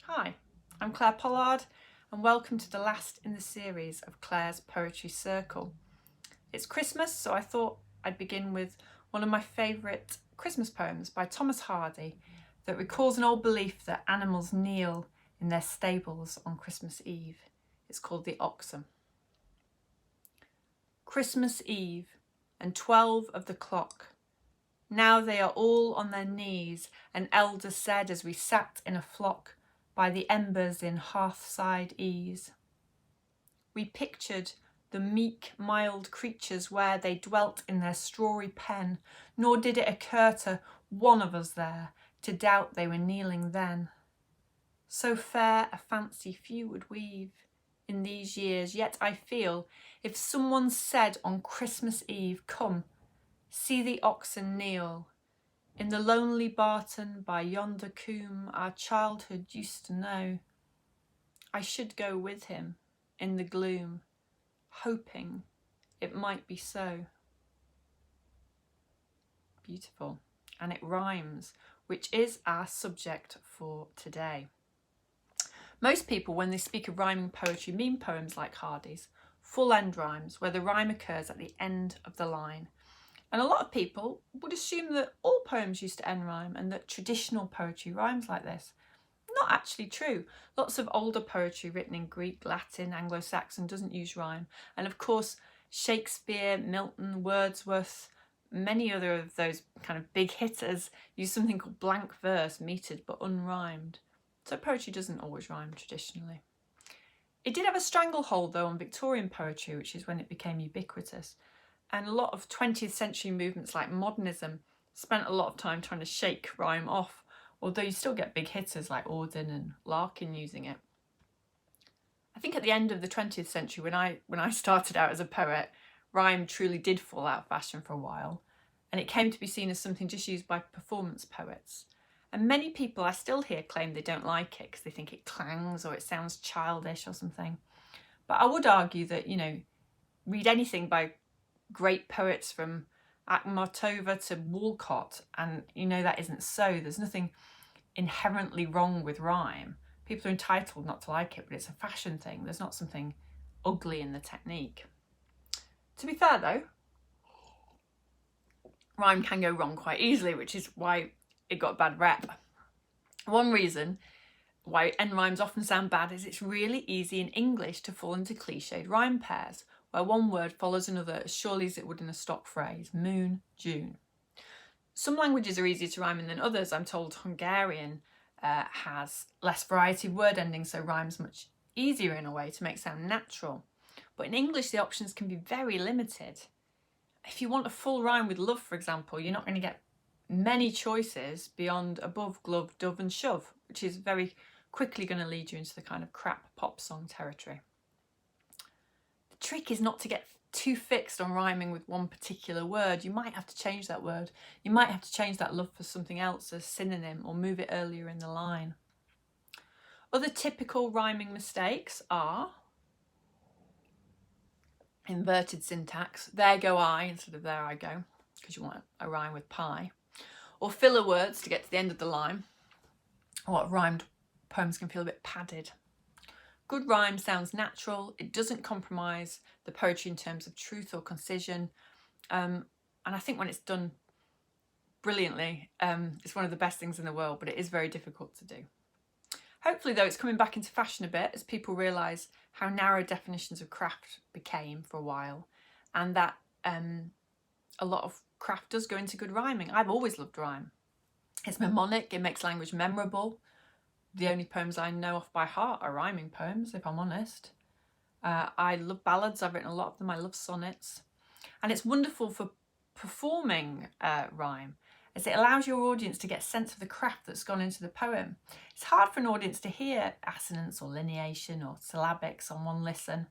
Hi, I'm Clare Pollard and welcome to the last in the series of Clare's Poetry Circle. It's Christmas, so I thought I'd begin with one of my favourite Christmas poems by Thomas Hardy that recalls an old belief that animals kneel in their stables on Christmas Eve. It's called The Oxen. Christmas Eve and 12 of the clock. Now they are all on their knees, an elder said as we sat in a flock by the embers in hearthside ease. We pictured the meek, mild creatures where they dwelt in their strawy pen, nor did it occur to one of us there to doubt they were kneeling then. So fair a fancy few would weave in these years, yet I feel if someone said on Christmas Eve, "Come, see the oxen kneel in the lonely barton by yonder coombe our childhood used to know," I should go with him in the gloom, hoping it might be so. Beautiful. And it rhymes, which is our subject for today. Most people, when they speak of rhyming poetry, mean poems like Hardy's, full end rhymes, where the rhyme occurs at the end of the line. And a lot of people would assume that all poems used to end rhyme and that traditional poetry rhymes like this. Not actually true. Lots of older poetry written in Greek, Latin, Anglo-Saxon doesn't use rhyme. And of course, Shakespeare, Milton, Wordsworth, many other of those kind of big hitters use something called blank verse, metered but unrhymed. So poetry doesn't always rhyme traditionally. It did have a stranglehold though on Victorian poetry, which is when it became ubiquitous. And a lot of 20th century movements like modernism spent a lot of time trying to shake rhyme off, although you still get big hitters like Auden and Larkin using it. I think at the end of the 20th century, when I started out as a poet, rhyme truly did fall out of fashion for a while, and it came to be seen as something just used by performance poets. And many people I still hear claim they don't like it because they think it clangs or it sounds childish or something. But I would argue that, read anything by great poets from Akhmatova to Walcott, and that isn't so. There's nothing inherently wrong with rhyme. People are entitled not to like it, but it's a fashion thing. There's not something ugly in the technique. To be fair though, rhyme can go wrong quite easily, which is why it got a bad rep. One reason why end rhymes often sound bad is it's really easy in English to fall into cliched rhyme pairs, where one word follows another as surely as it would in a stock phrase, moon, June. Some languages are easier to rhyme in than others. I'm told Hungarian has less variety of word endings, so rhymes much easier in a way to make it sound natural. But in English, the options can be very limited. If you want a full rhyme with love, for example, you're not going to get many choices beyond above, glove, dove and shove, which is very quickly going to lead you into the kind of crap pop song territory. The trick is not to get too fixed on rhyming with one particular word. You might have to change that word. You might have to change that love for something else as synonym or move it earlier in the line. Other typical rhyming mistakes are inverted syntax, there go I instead of there I go, because you want a rhyme with pie, or filler words to get to the end of the line. A lot of rhymed poems can feel a bit padded. Good rhyme sounds natural. It doesn't compromise the poetry in terms of truth or concision. And I think when it's done brilliantly, it's one of the best things in the world, but it is very difficult to do. Hopefully, though, it's coming back into fashion a bit as people realise how narrow definitions of craft became for a while, and that a lot of craft does go into good rhyming. I've always loved rhyme. It's mnemonic, it makes language memorable. The only poems I know off by heart are rhyming poems, if I'm honest. I love ballads, I've written a lot of them, I love sonnets. And it's wonderful for performing rhyme, as it allows your audience to get a sense of the craft that's gone into the poem. It's hard for an audience to hear assonance or lineation or syllabics on one listen,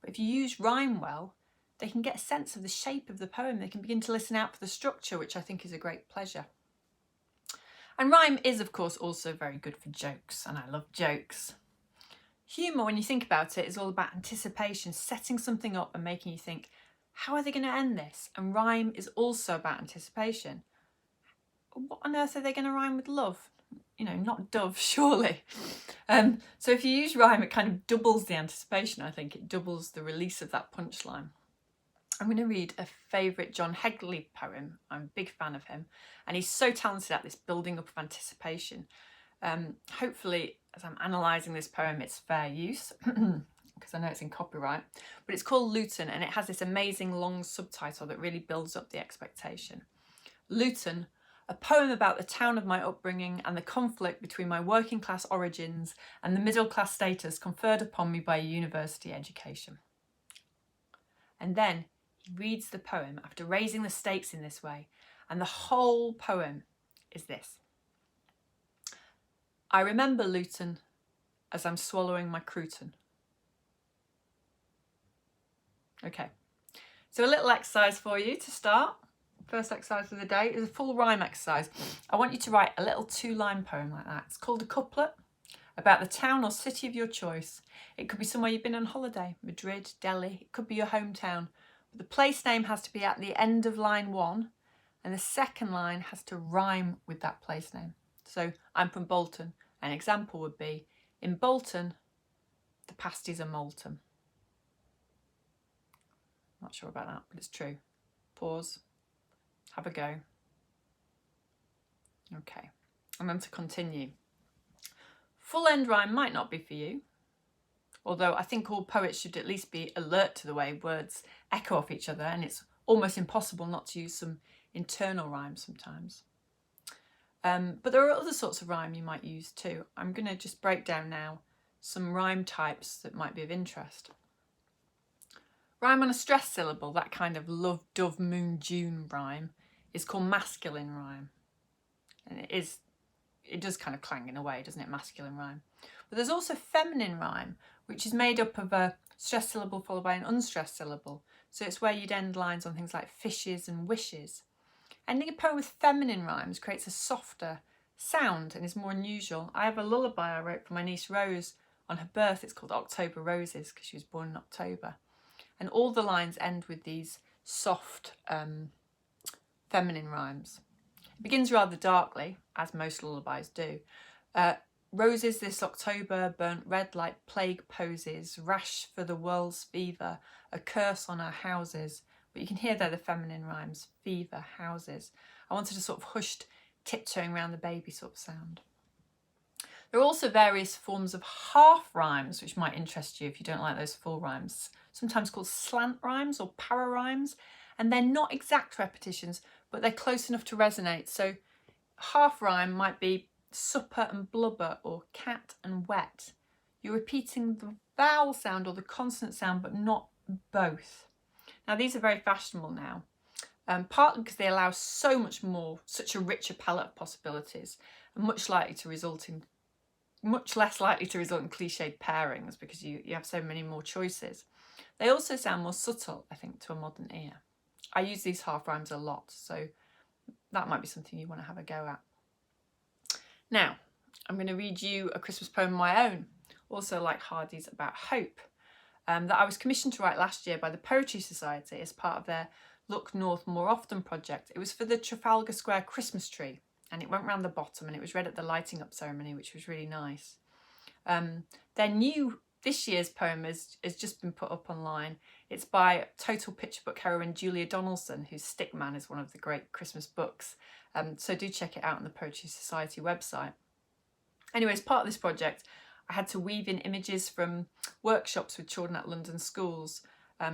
but if you use rhyme well, they can get a sense of the shape of the poem. They can begin to listen out for the structure, which I think is a great pleasure. And rhyme is, of course, also very good for jokes, and I love jokes. Humour, when you think about it, is all about anticipation, setting something up and making you think, how are they going to end this? And rhyme is also about anticipation. What on earth are they going to rhyme with love? not dove, surely. So if you use rhyme, it kind of doubles the anticipation, I think. It doubles the release of that punchline. I'm going to read a favourite John Hegley poem. I'm a big fan of him. And he's so talented at this building up of anticipation. Hopefully, as I'm analysing this poem, it's fair use, because I know it's in copyright. But it's called Luton, and it has this amazing long subtitle that really builds up the expectation. Luton, a poem about the town of my upbringing and the conflict between my working class origins and the middle class status conferred upon me by a university education. And then he reads the poem after raising the stakes in this way, and the whole poem is this. I remember Luton as I'm swallowing my crouton. Okay, so a little exercise for you to start. First exercise of the day is a full rhyme exercise. I want you to write a little 2-line poem like that. It's called a couplet, about the town or city of your choice. It could be somewhere you've been on holiday, Madrid, Delhi, it could be your hometown. But the place name has to be at the end of line 1, and the second line has to rhyme with that place name. So I'm from Bolton. An example would be, in Bolton, the pasties are molten. Not sure about that, but it's true. Pause. Have a go. Okay, I'm going to continue. Full end rhyme might not be for you, although I think all poets should at least be alert to the way words echo off each other, and it's almost impossible not to use some internal rhyme sometimes. But there are other sorts of rhyme you might use too. I'm going to just break down now some rhyme types that might be of interest. Rhyme on a stressed syllable, that kind of love, dove, moon, June rhyme, is called masculine rhyme. And it does kind of clang in a way, doesn't it, masculine rhyme. But there's also feminine rhyme, which is made up of a stressed syllable followed by an unstressed syllable. So it's where you'd end lines on things like fishes and wishes. Ending a poem with feminine rhymes creates a softer sound and is more unusual. I have a lullaby I wrote for my niece Rose on her birth. It's called October Roses because she was born in October. And all the lines end with these soft feminine rhymes. It begins rather darkly, as most lullabies do. Roses this October burnt red like plague poses, rash for the world's fever, a curse on our houses. But you can hear there the feminine rhymes, fever, houses. I wanted a sort of hushed tiptoeing around the baby sort of sound. There are also various forms of half rhymes, which might interest you if you don't like those full rhymes, sometimes called slant rhymes or pararhymes, and they're not exact repetitions, but they're close enough to resonate. So half rhyme might be supper and blubber or cat and wet. You're repeating the vowel sound or the consonant sound, but not both. Now, these are very fashionable now, partly because they allow so much more, such a richer palette of possibilities, and much less likely to result in cliched pairings because you have so many more choices. They also sound more subtle, I think, to a modern ear. I use these half rhymes a lot, so that might be something you want to have a go at. Now, I'm going to read you a Christmas poem of my own, also like Hardy's, about hope, that I was commissioned to write last year by the Poetry Society as part of their Look North More Often project. It was for the Trafalgar Square Christmas Tree, and it went round the bottom and it was read at the lighting up ceremony, which was really nice. This year's poem has just been put up online. It's by Total Picture Book heroine Julia Donaldson, whose Stickman is one of the great Christmas books. So do check it out on the Poetry Society website. Anyway, as part of this project, I had to weave in images from workshops with children at London schools.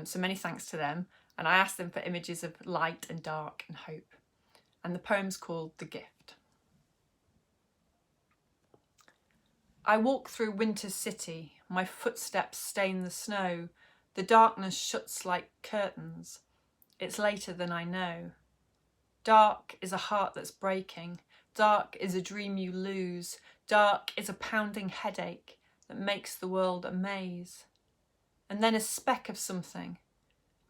So many thanks to them. And I asked them for images of light and dark and hope. And the poem's called The Gift. I walk through winter's city, my footsteps stain the snow, the darkness shuts like curtains, it's later than I know. Dark is a heart that's breaking, dark is a dream you lose, dark is a pounding headache that makes the world a maze. And then a speck of something.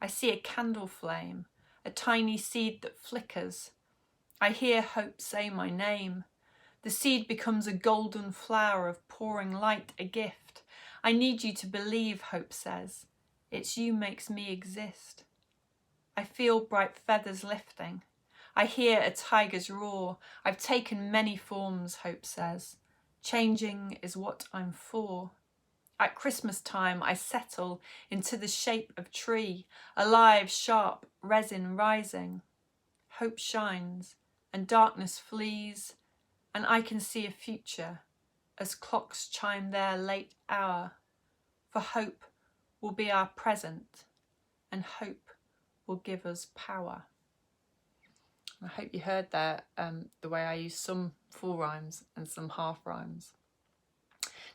I see a candle flame, a tiny seed that flickers. I hear hope say my name. The seed becomes a golden flower of pouring light, a gift. I need you to believe, hope says. It's you makes me exist. I feel bright feathers lifting. I hear a tiger's roar. I've taken many forms, hope says. Changing is what I'm for. At Christmas time I settle into the shape of tree, alive, sharp, resin rising. Hope shines and darkness flees, and I can see a future as clocks chime their late hour. For hope will be our present, and hope will give us power. I hope you heard there the way I use some full rhymes and some half rhymes.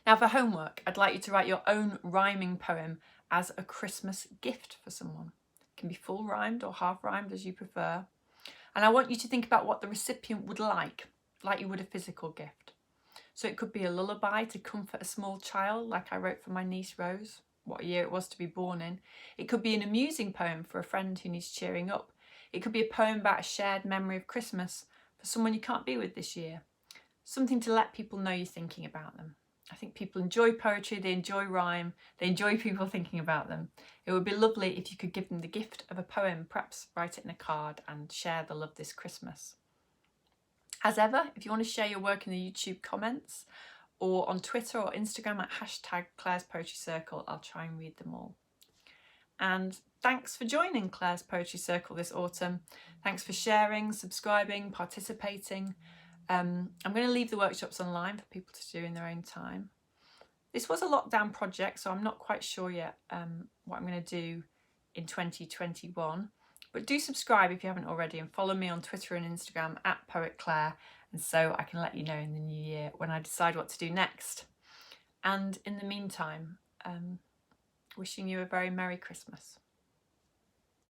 Now for homework, I'd like you to write your own rhyming poem as a Christmas gift for someone. It can be full rhymed or half rhymed as you prefer. And I want you to think about what the recipient would like you would a physical gift. So it could be a lullaby to comfort a small child, like I wrote for my niece Rose, what year it was to be born in. It could be an amusing poem for a friend who needs cheering up. It could be a poem about a shared memory of Christmas for someone you can't be with this year. Something to let people know you're thinking about them. I think people enjoy poetry, they enjoy rhyme, they enjoy people thinking about them. It would be lovely if you could give them the gift of a poem, perhaps write it in a card and share the love this Christmas. As ever, if you want to share your work in the YouTube comments or on Twitter or Instagram at #Clare's Poetry Circle, I'll try and read them all. And thanks for joining Clare's Poetry Circle this autumn. Thanks for sharing, subscribing, participating. I'm going to leave the workshops online for people to do in their own time. This was a lockdown project, so I'm not quite sure yet what I'm going to do in 2021. But do subscribe if you haven't already and follow me on Twitter and Instagram at Poet Clare, and so I can let you know in the new year when I decide what to do next. And in the meantime, wishing you a very Merry Christmas.